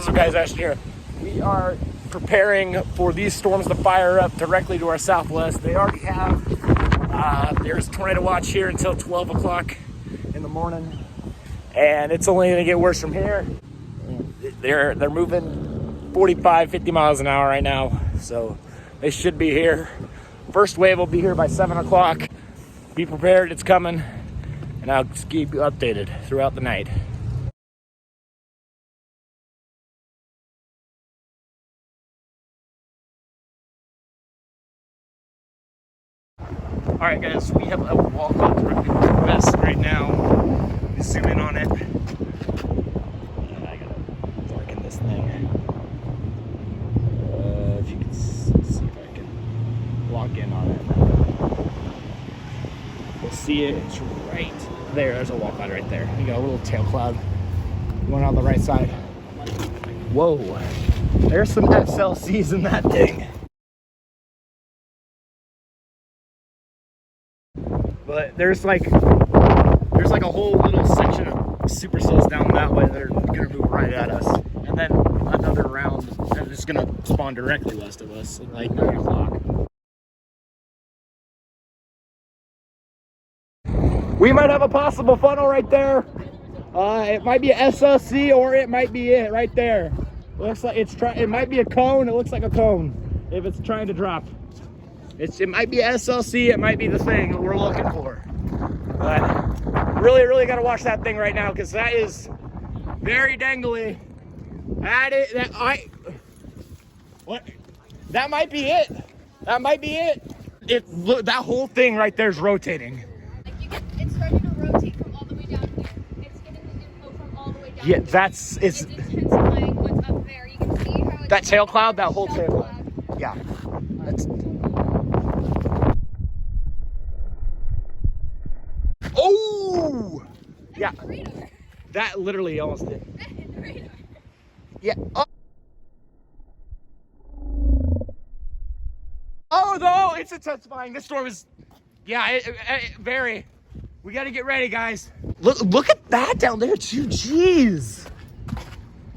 What's up, guys? Ashton here. We are preparing for these storms to fire up directly to our southwest. They already have. There's tornado watch here until 12 o'clock in the morning, and it's only going to get worse from here. They're moving 45, 50 miles an hour right now, so they should be here. First wave will be here by 7 o'clock. Be prepared, it's coming, and I'll just keep you updated throughout the night. All right, guys, we have a walkout directly to the west right now. Let me zoom in on it. I gotta darken this thing. If you can see if I can lock in on it. We'll see it. It's right there. There's a walkout right there. You got a little tail cloud going on the right side. Whoa, there's some SLCs in that thing. But there's like a whole little section of supercells down that way that are gonna move right at us, and then another round that is gonna spawn directly west of us at like 9 o'clock. We might have a possible funnel right there. It might be a SLC or it might be it right there. Looks like it might be a cone. It looks like a cone if it's trying to drop. It might be SLC, it might be the thing that we're looking for. But really got to watch that thing right now, because that is very dangly. That might be it. That might be it. Look, that whole thing right there is rotating. Like it's starting to rotate from all the way down here. It's getting the inflow from all the way down Yeah, here. it's intensifying what's up there. You can see how it's that tail cloud, that whole tail cloud. cloud. Yeah. That's. Oh! Yeah. Radar. That literally almost did. That hit the radar. Yeah. Oh no! It's intensifying. This storm is. Yeah. Very. We got to get ready, guys. Look at that down there too. Jeez.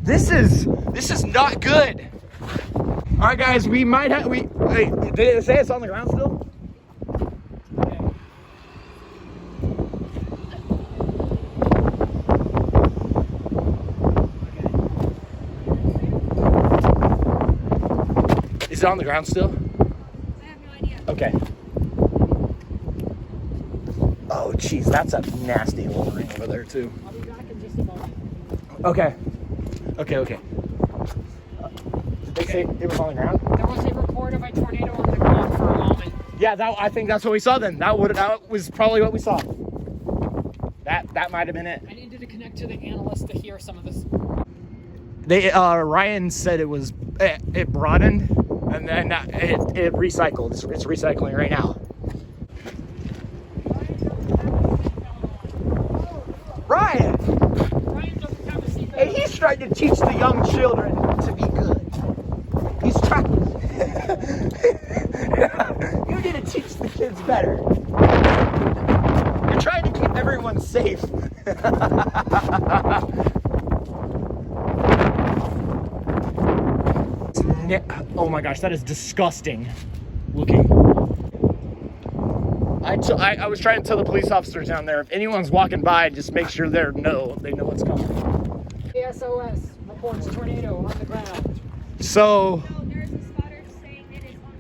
This is not good. All right, guys. We might have. Wait. Did it say it's on the ground still? Is it on the ground still? I have no idea. Okay. Oh, jeez, that's a nasty little ring over there, too. I'll be back in just a moment. Okay. Okay. Did they say it was on the ground? There was a report of a tornado on the ground for a moment. Yeah, I think that's what we saw then. That was probably what we saw. That might have been it. I needed to connect to the analyst to hear some of this. Ryan said it broadened and then it recycled. It's recycling right now. Ryan Doesn't have a secret. Hey, he's trying to teach the young children to be good. He's trying. You need to teach the kids better. You're trying to keep everyone safe. Oh my gosh, that is disgusting looking. I was trying to tell the police officers down there, if anyone's walking by, just make sure they know what's coming. ASOS reports tornado on the ground. So No, there's a spotter saying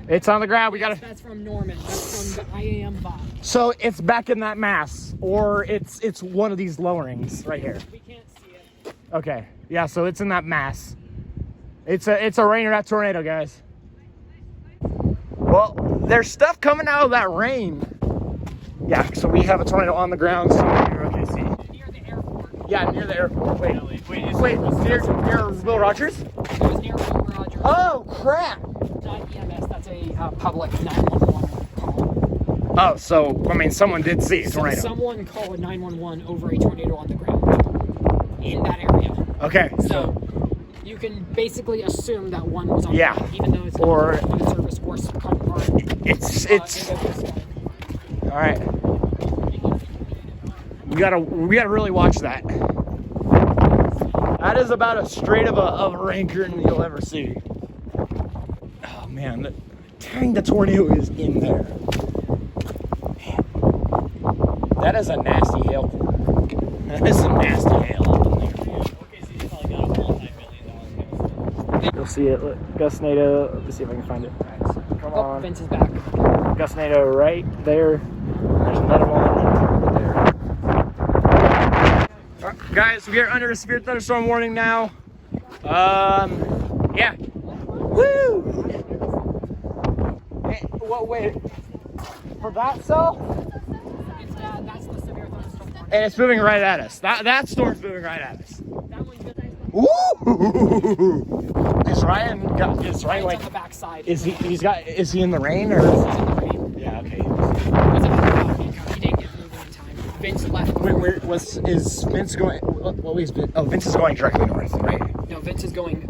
it's on the ground. We gotta. That's from Norman. That's from the IAM bot. So it's back in that mass, or it's one of these lowerings right here. We can't see it. Okay, yeah. So it's in that mass. It's a rain or that tornado, guys. Well, there's stuff coming out of that rain. Yeah. So we have a tornado on the ground. So okay, see. Near the airport. Yeah, near the airport. Wait, near Will Rogers? It was near Will Rogers. Oh crap! .EMS. That's a public 911 call. Oh, so I mean, someone did see a tornado. Someone called 911 over a tornado on the ground in that area. Okay. So you can basically assume that one was on the ground, even though it's or not a service force part. It's all right. We gotta really watch that. That is about as straight of a rain curtain you'll ever see. Oh man, dang, the tornado is in there. Man. That is a nasty hail. That is a nasty hail up in there. You'll see it. Look, Gustnado. Let's see if I can find it. Come on. Vince is back. Gustnado right there. There's another one there. All right, guys, we are under a severe thunderstorm warning now. Yeah. Woo! Hey, what? Wait. For that cell? That's the severe thunderstorm. And it's moving right at us. That storm's moving right at us. That one's good. Woo! Is Ryan like on the backside? Is he in the rain or? He's in the rain. Yeah. Okay. He didn't get moving in time. Vince left. Is Vince going? What is Vince? Oh, Vince is going directly north, right? No, Vince is going.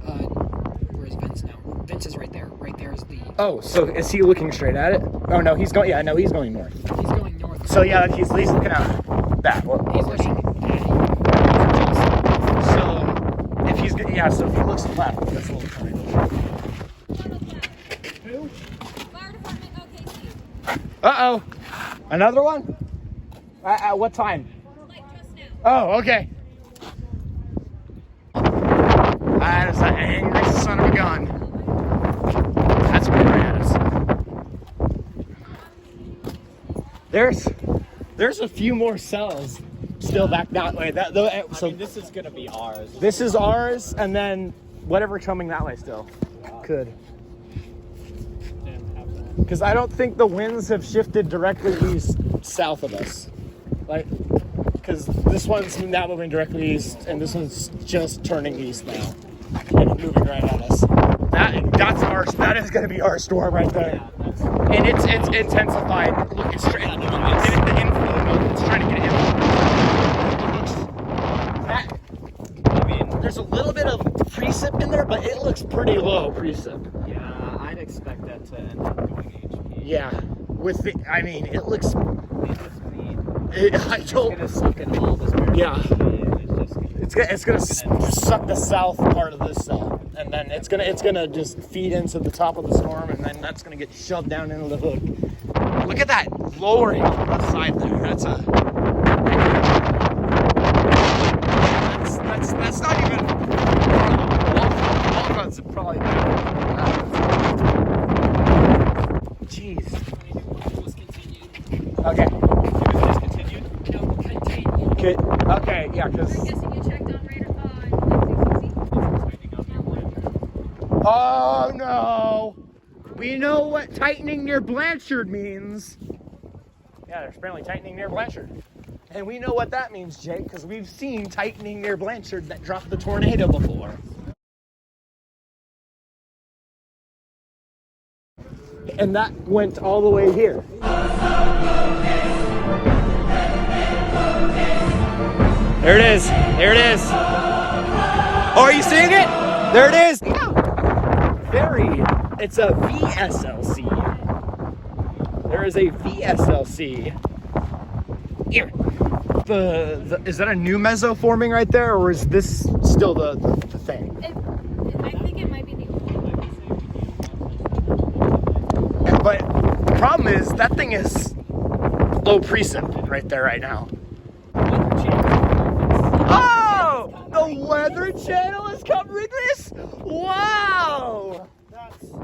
Where is Vince now? Vince is right there. Right there is the. Oh, so is he looking straight at it? Oh no, he's going. Yeah, no, he's going north. He's going north. So yeah, he's looking at that. He's looking at. So if he looks left, that's a little funny. Who? Fire department, OKC. Uh-oh. Another one? At what time? Like just now. Oh, okay. That is an angry son of a gun. That's what it is. There's a few more cells still back that way. So this is gonna be ours. this is ours, and then whatever coming that way still could. Because I don't think the winds have shifted directly east south of us. Like, because this one's now moving directly east, and this one's just turning east now, and it's moving right at us. That's ours. That is going to be our storm right there. And it's intensified. Look, it's straight. It's getting the inflow mode. It's trying to get in. There's a little bit of precip in there, but it looks pretty low precip. Yeah, I'd expect that to end up going HP. Yeah, it looks. I It's don't. gonna suck in all this. Yeah. It's just It's gonna suck the south part of this cell, and then it's gonna just feed into the top of the storm, and then that's gonna get shoved down into the hook. Look at that lowering on the side there. That's not even. Walnut's probably. Jeez. Okay. Okay, yeah, because. I'm guessing you checked on radar on. Oh no! We know what tightening near Blanchard means. Yeah, they're apparently tightening near Blanchard. And we know what that means, Jake, because we've seen tightening near Blanchard that dropped the tornado before. And that went all the way here. There it is. There it is. Oh, are you seeing it? There it is. Yeah. It's a VSLC. There is a VSLC. Here. Is that a new meso forming right there, or is this still the thing? I think it might be the old one. But the problem is that thing is low precip right there right now. Oh, the Weather Channel is covering this. Wow,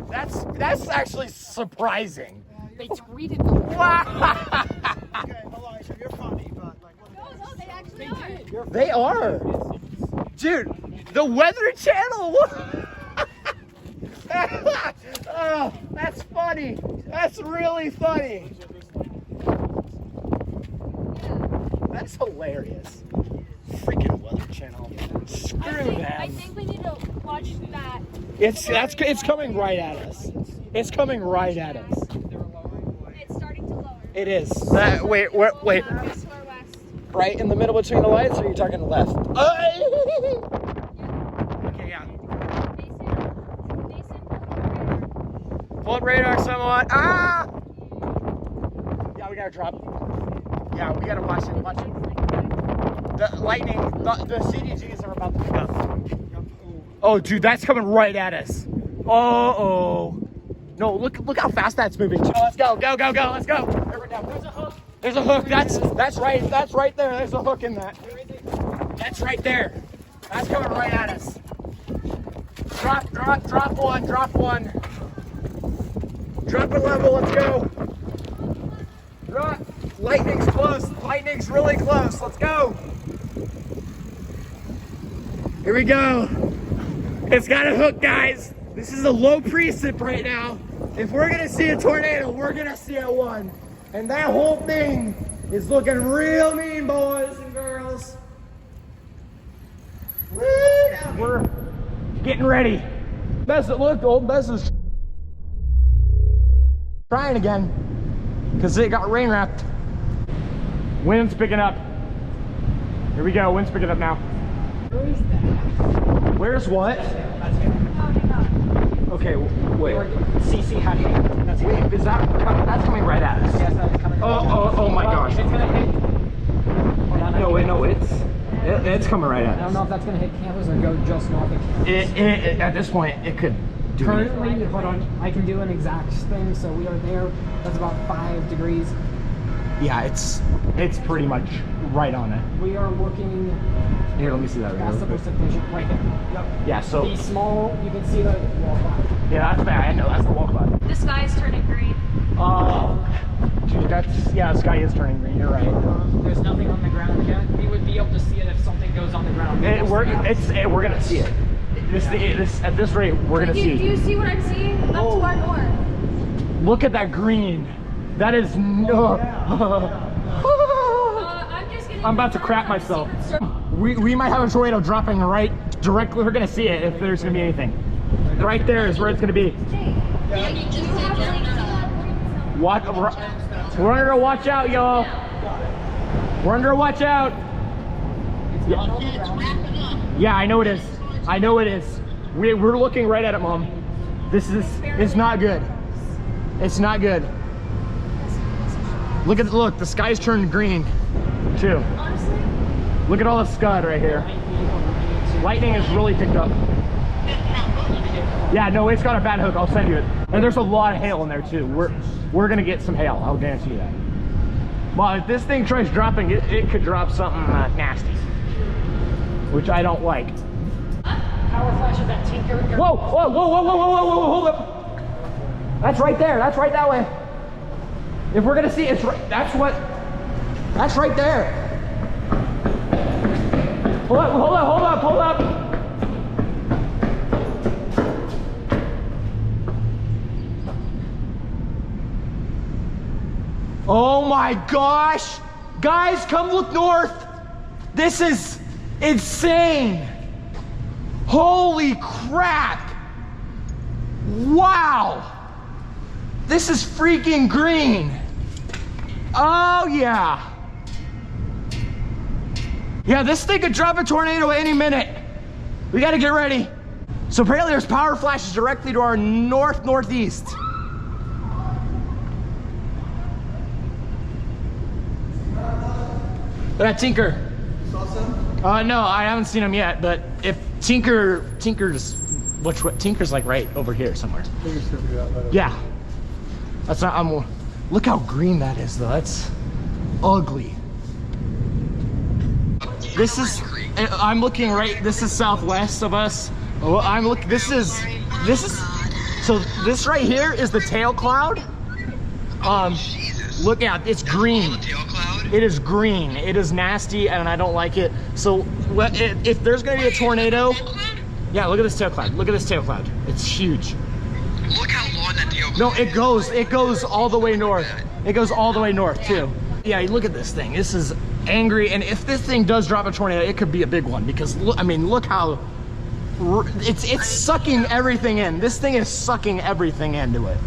that's actually surprising. They tweeted the Wow. Okay, Elijah, you're funny, but like, No, they actually are. They are. Dude, the Weather Channel. Oh, that's funny. That's really funny. That's hilarious. Freaking Weather Channel. Screw I them. think we need to watch that. It's coming right at us. It's coming right at us. It's starting to lower. It is. Wait. To our west. Right in the middle between the lights, or are you talking left? Okay, yeah. Pull up radar somewhat. Ah! Yeah, we gotta drop. Yeah, we gotta watch it. The lightning, the CDGs are about to pick up. Oh, dude, that's coming right at us. Uh-oh. No, look how fast that's moving. Oh, let's go, go, go, go, let's go. There's a hook. There's a hook. That's right there. There's a hook in that. That's right there. That's coming right at us. Drop one, drop one. Drop a level, let's go. Drop. Lightning's close. Lightning's really close. Let's go. Here we go. It's got a hook, guys. This is a low precip right now. If we're gonna see a tornado, we're gonna see a one. And that whole thing is looking real mean, boys and girls. Woo! We're getting ready. Best it looked, old Bess is trying again because it got rain wrapped. Wind's picking up. Here we go, wind's picking up now. Where is that? Where's what? That's here. Okay, wait. CC heading. That's here. Is that's coming right at us? Yes, that is coming. Oh my gosh. If it's gonna hit. No, wait, no, it's coming right at I don't us. know if that's gonna hit campus or go just north of campus. At this point, it could do Currently, hold on, I can do an exact thing. So we are there. That's about 5 degrees. Yeah, it's pretty much right on it. We are looking. Here, let me see that. That's the precipitation right there. Yep. Yeah, so The small, you can see the wall cloud. yeah, that's bad. I know that's the wall cloud. The sky's turning green. Dude, the sky is turning green. You're right. There's nothing on the ground yet. We would be able to see it if something goes on the ground. We're gonna see it. At this rate, we're gonna Do see you it. see what I'm seeing? Up to our north. Look at that green. That is no. I'm just getting I'm about to crap myself. We might have a tornado dropping right directly. We're gonna see it if there's gonna be anything. Right there is where it's gonna be. What? We're under a watch out, y'all. We're under a watch out. Yeah, I know it is. I know it is. We're looking right at it, Mom. It's not good. It's not good. Look, the sky's turned green, too. Honestly? Look at all the scud right here. Lightning has really picked up. Yeah, no, it's got a bad hook. I'll send you it. And there's a lot of hail in there too. We're gonna get some hail. I'll guarantee you that. Well, if this thing tries dropping, it could drop something nasty, which I don't like. Power flashes at Tinker. Whoa! Whoa! Whoa! Whoa! Whoa! Whoa! Whoa! Hold up! That's right there. That's right that way. If we're gonna see, it's right. That's right there. Hold up! Hold up! Hold up! Hold up! Oh my gosh! Guys, come look north! This is insane! Holy crap! Wow! This is freaking green! Oh yeah! Yeah, this thing could drop a tornado any minute. We gotta get ready. So apparently there's power flashes directly to our northeast. That Tinker. You saw some? No, I haven't seen him yet, but if Tinker's like right over here somewhere. Yeah. That's not, look how green that is though, that's ugly. This is, I'm looking right, this is southwest of us. Oh, so this right here is the tail cloud. Look out, it's green. It is green. It is nasty, and I don't like it. So, if there's gonna be a tornado, yeah, look at this tail cloud. Look at this tail cloud. It's huge. Look how long that tail cloud No, it goes all the way north. It goes all the way north too. Yeah, look at this thing. This is angry, and if this thing does drop a tornado, it could be a big one because look how it's sucking everything in. This thing is sucking everything into it.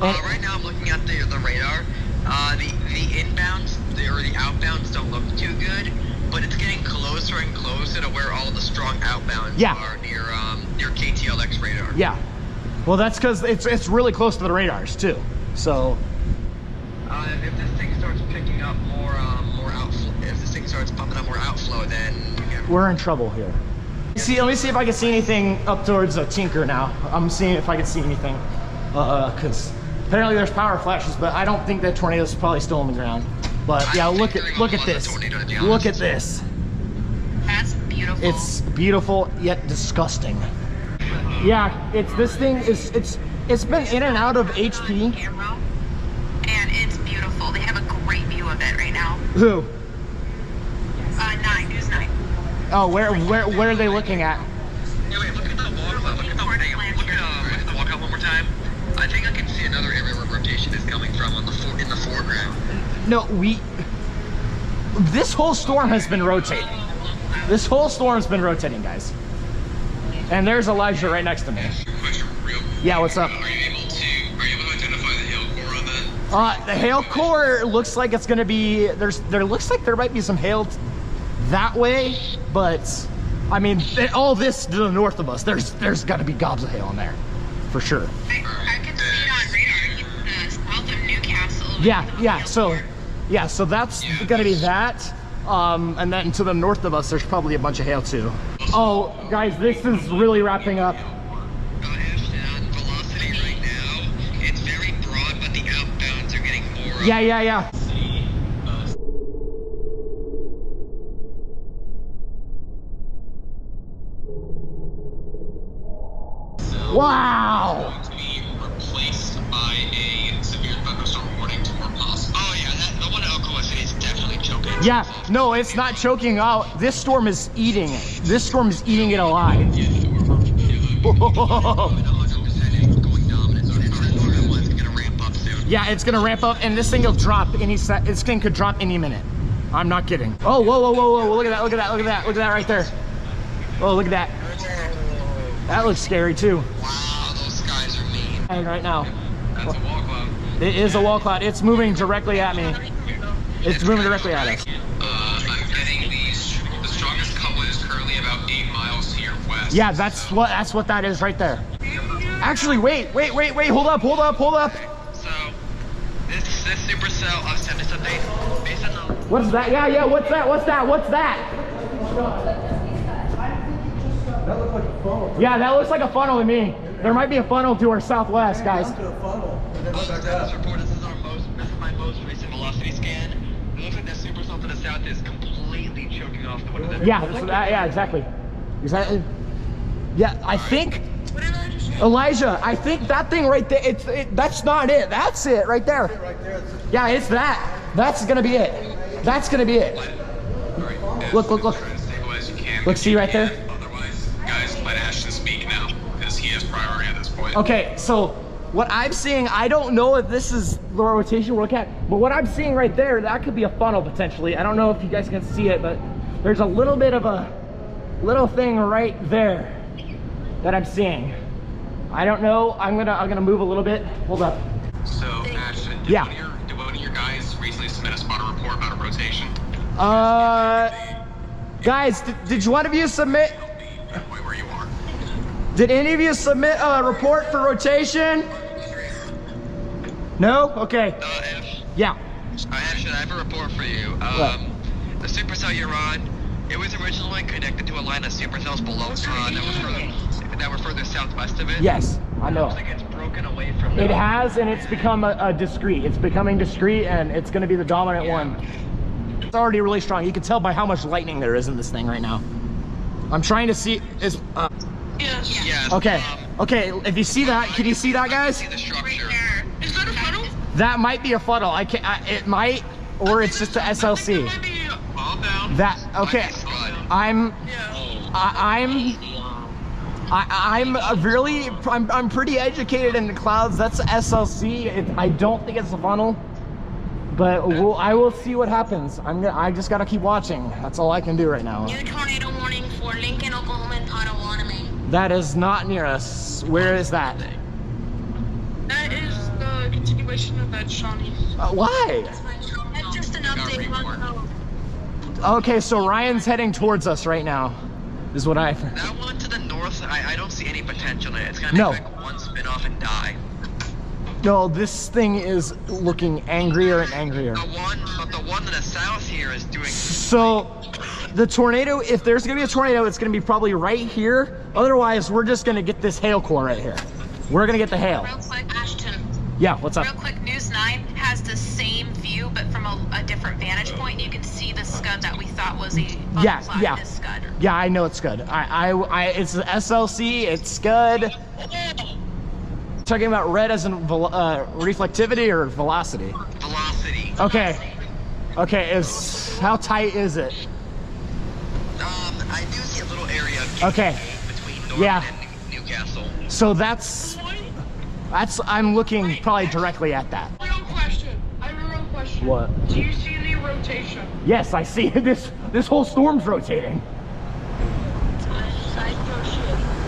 Right now I'm looking at the radar. The inbounds or the outbounds don't look too good, but it's getting closer and closer to where all the strong outbounds are near KTLX radar. Yeah. Well, that's because it's really close to the radars too. So. If this thing starts picking up more outflow, if this thing everything starts pumping up more outflow, then we're in trouble here. Let me see if I can see anything up towards Tinker now. I'm seeing if I can see anything. Because apparently there's power flashes, but I don't think that tornado's probably still on the ground. But yeah, look at this. Look at this. That's beautiful. It's beautiful yet disgusting. Yeah, this thing is it's been in and out of HP. And it's beautiful. They have a great view of it right now. Who? 9, News 9. Oh, where are they looking at? Yeah, wait, look at the walkout. Look at the walkout one more time. I think I can see another area where rotation is coming from in the foreground. No, this whole storm has been rotating. This whole storm's been rotating, guys. And there's Elijah right next to me. Yeah, what's up? Are you able to identify the hail core on that? The hail core looks like it's gonna be there looks like there might be some hail that way, but I mean all this to the north of us, there's got to be gobs of hail in there for sure. I can see it on radar. South of Newcastle. Yeah, so that's gonna be that. And then to the north of us, there's probably a bunch of hail too. Oh, guys, this is really wrapping up. Velocity right now, it's very broad, but the outbounds are getting more. Yeah. Wow. To be replaced by a severe thunderstorm warning to more possible. Oh yeah, the one in Oklahoma City is definitely choking. Yeah, no, it's not choking out. This storm is eating it. This storm is eating it alive. Yeah, it's gonna ramp up, and this thing will drop this thing could drop any minute. I'm not kidding. Oh, whoa, look at that, look at that right there. Oh, look at that. That looks scary too. Wow, those skies are mean. And right now. That's a wall cloud. It is a wall cloud. It's moving directly at me. It's moving directly at us. I'm getting the strongest couplet is currently about 8 miles to your west. Yeah, that's what that is right there. Actually, wait, hold up. So, this supercell, I've sent this update based on the... What's that? Yeah, what's that? That looks like a funnel. Yeah, that looks like a funnel to me. There might be a funnel to our southwest, guys. To a funnel. And then look like This that. report, this is my most recent velocity scan. It looks like the supercell to the south is completely choking off the one of the... Yeah, exactly. Yeah, I think, Elijah, I think that thing right there, that's not it. That's it right there. Right there. Yeah, it's that. That's gonna be it. Look. Try to stabilize you can. Look, see right there? Otherwise, guys, let Ashton speak now, because he has priority at this point. Okay, so what I'm seeing, I don't know if this is the rotation we're looking at, but what I'm seeing right there, that could be a funnel potentially. I don't know if you guys can see it, but there's a little bit of a little thing right there that I'm seeing. I don't know. I'm gonna move a little bit. Hold up. So, Ashton, did one of your guys recently submit a spotter report about a rotation? Guys, did one of you submit? Right where you are. Did any of you submit a report for rotation? No? Okay. Ash, Yeah. Ashton, I have a report for you. What? The supercell you're on, it was originally connected to a line of supercells below that were further southwest of it. Yes, I know. Looks like it's broken away from It that. has, and it's become a discrete. It's becoming discrete, and it's going to be the dominant one. It's already really strong. You can tell by how much lightning there is in this thing right now. I'm trying to see. Yes. Okay. Okay. If you see that, can you see that, guys? See the structure. Is that a funnel? That might be a funnel. It might, or it's just a SLC. All down. That okay. I'm pretty educated in the clouds. That's SLC. I don't think it's a funnel, but I will see what happens. I just gotta keep watching. That's all I can do right now. New tornado warning for Lincoln, Oklahoma and Potawatomi. That is not near us. Where is that? That is the continuation of that, Shawnee. Why? That's just an update. Okay, so Ryan's heading towards us right now. Is what I. That one to the north, I don't see any potential in it. It's gonna make like one spin off and die. No, this thing is looking angrier and angrier. The one to the south here is doing. So the tornado, if there's gonna be a tornado, it's gonna be probably right here. Otherwise, we're just gonna get this hail core right here. We're gonna get the hail. Real quick, Ashton. Yeah, what's up? Real quick, News 9 has the same view, but from a different vantage point. You can see the scud that we thought was a Yeah, cloud yeah. is scud. Yeah, I know it's good. It's the SLC, it's good. Talking about red as in reflectivity or velocity? Velocity. Okay. Okay, how tight is it? I do see a little area of Okay. between Norton Yeah. and Newcastle. So that's, I'm looking probably directly at that. Real question. I have a real question. What? Do you see the rotation? Yes, I see this whole storm's rotating.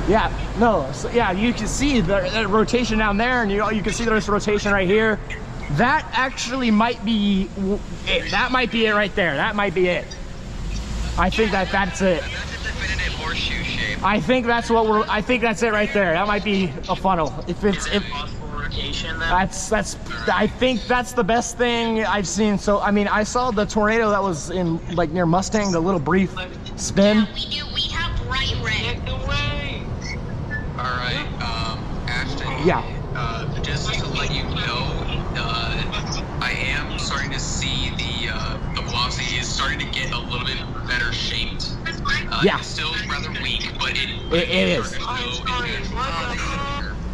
Yeah, no, so yeah, you can see the rotation down there, and you can see there's rotation right here. That actually might be it. That might be it right there. That might be it. I think that's it. That's a definitive horseshoe shape. I think that's it right there. That might be a funnel. I think that's the best thing I've seen. So, I mean, I saw the tornado that was in, like, near Mustang, the little brief spin. We do. We have bright red. Alright, Ashton. Yeah. Just to let you know, I am starting to see the velocity is starting to get a little bit better shaped. Yeah. It's still rather weak, but It is.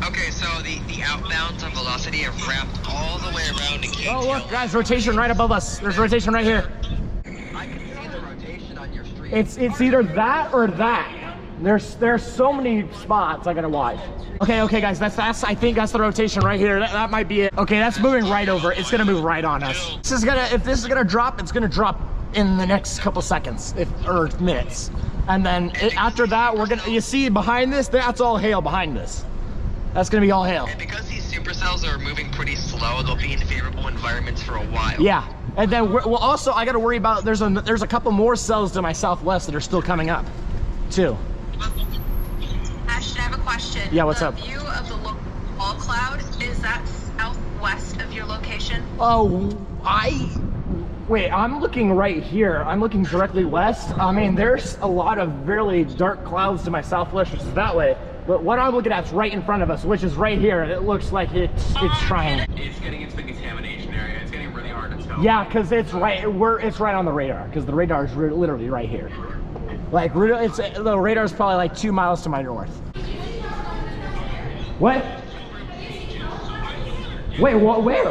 Okay, so the outbounds of velocity have wrapped all the way around to Cage Oh, look, Hill. guys, rotation right above us. There's rotation right here. I can see the rotation on your street. It's either that or that. There's so many spots I gotta watch. Okay, guys, that's I think that's the rotation right here. That might be it. Okay, that's moving right over. It's gonna move right on us. If this is gonna drop, it's gonna drop in the next couple seconds, or minutes. And then after that, you see behind this, that's all hail behind this. That's gonna be all hail. And because these supercells are moving pretty slow, they'll be in favorable environments for a while. Yeah, and then also I gotta worry about there's a couple more cells to my southwest that are still coming up, too. Ashton, I have a question. Yeah, what's up? The view of the wall cloud, is that southwest of your location? Oh, wait, I'm looking right here. I'm looking directly west. I mean, there's a lot of really dark clouds to my southwest, which is that way. But what I'm looking at is right in front of us, which is right here. It looks like it's trying. It's getting into the contamination area. It's getting really hard to tell. Yeah, because it's right on the radar, because the radar is literally right here. Like, the radar is probably like 2 miles to my north. What? Wait, what? Where?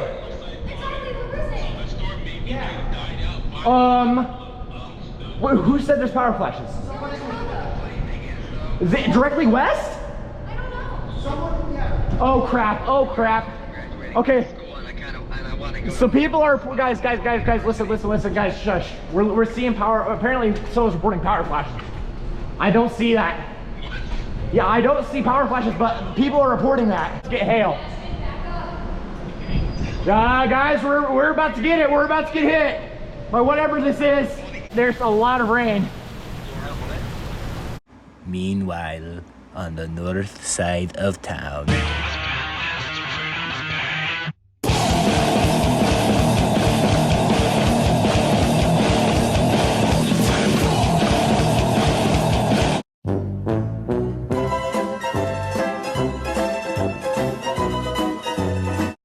Who said there's power flashes? Is it directly west? Oh crap! Oh crap! Okay. So people are guys, listen, guys, shush. We're seeing power. Apparently, someone's reporting power flashes. I don't see that. Yeah, I don't see power flashes, but people are reporting that. Let's get hail. Guys, we're about to get it. We're about to get hit by whatever this is. There's a lot of rain. Meanwhile, on the north side of town.